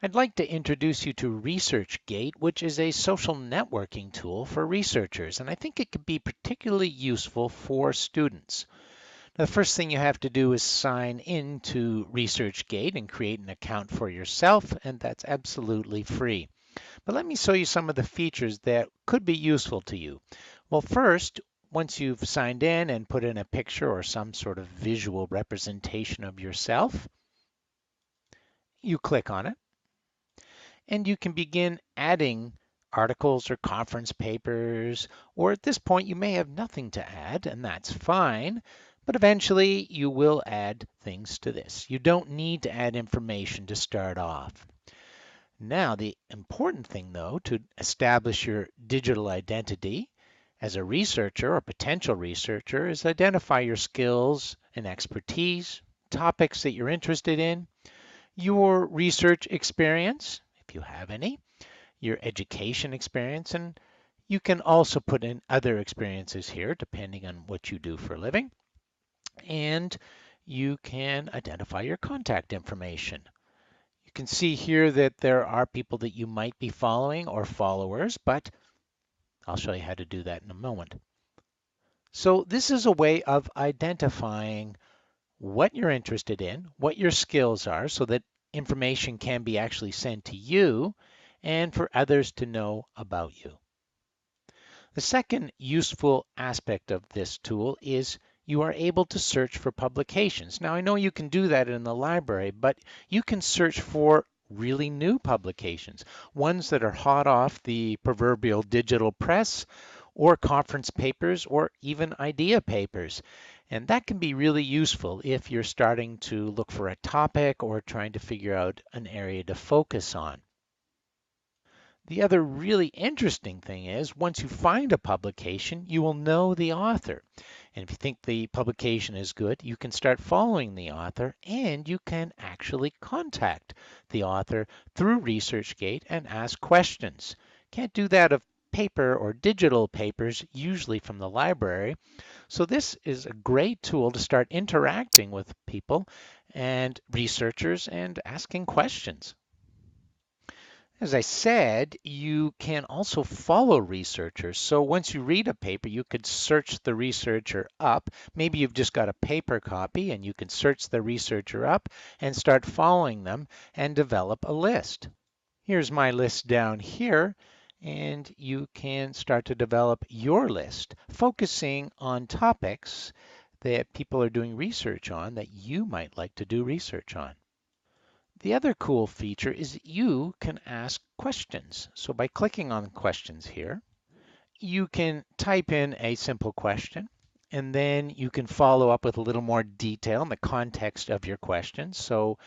I'd like to introduce you to ResearchGate, which is a social networking tool for researchers, and I think it could be particularly useful for students. Now, the first thing you have to do is sign into ResearchGate and create an account for yourself, and that's absolutely free. But let me show you some of the features that could be useful to you. Well, first, once you've signed in and put in a picture or some sort of visual representation of yourself, you click on it. And you can begin adding articles or conference papers, or at this point you may have nothing to add, and that's fine, but eventually you will add things to this. You don't need to add information to start off. Now, the important thing, though, to establish your digital identity as a researcher or potential researcher is identify your skills and expertise, topics that you're interested in, your research experience, if you have any, your education experience, and you can also put in other experiences here depending on what you do for a living. And you can identify your contact information. You can see here that there are people that you might be following or followers, but I'll show you how to do that in a moment. So this is a way of identifying what you're interested in, what your skills are, so that information can be actually sent to you and for others to know about you. The second useful aspect of this tool is you are able to search for publications. Now, I know you can do that in the library, but you can search for really new publications, ones that are hot off the proverbial digital press, or conference papers, or even idea papers. And that can be really useful if you're starting to look for a topic or trying to figure out an area to focus on. The other really interesting thing is once you find a publication, you will know the author. And if you think the publication is good, you can start following the author and you can actually contact the author through ResearchGate and ask questions. Can't do that of paper or digital papers, usually from the library. So this is a great tool to start interacting with people and researchers and asking questions. As I said, you can also follow researchers. So once you read a paper, you could search the researcher up. Maybe you've just got a paper copy and you can search the researcher up and start following them and develop a list. Here's my list down here, and you can start to develop your list, focusing on topics that people are doing research on that you might like to do research on. The other cool feature is that you can ask questions. So by clicking on questions here, you can type in a simple question, and then you can follow up with a little more detail in the context of your question. So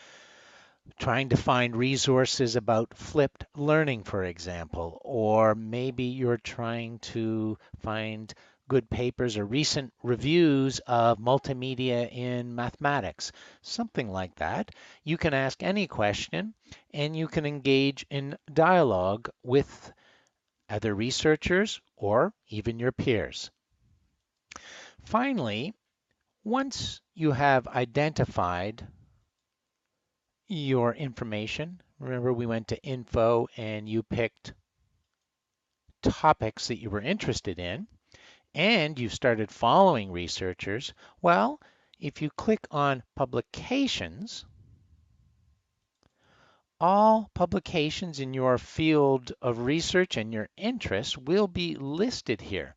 trying to find resources about flipped learning, for example, or maybe you're trying to find good papers or recent reviews of multimedia in mathematics, something like that. You can ask any question and you can engage in dialogue with other researchers or even your peers. Finally, once you have identified your information. Remember, we went to info and you picked topics that you were interested in, and you started following researchers. Well, if you click on publications, all publications in your field of research and your interests will be listed here.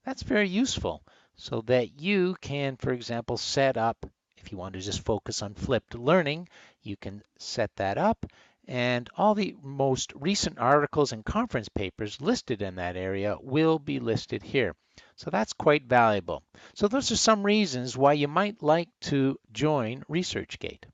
That's very useful so that you can, for example, set up, if you want to just focus on flipped learning, you can set that up. And all the most recent articles and conference papers listed in that area will be listed here. So that's quite valuable. So those are some reasons why you might like to join ResearchGate.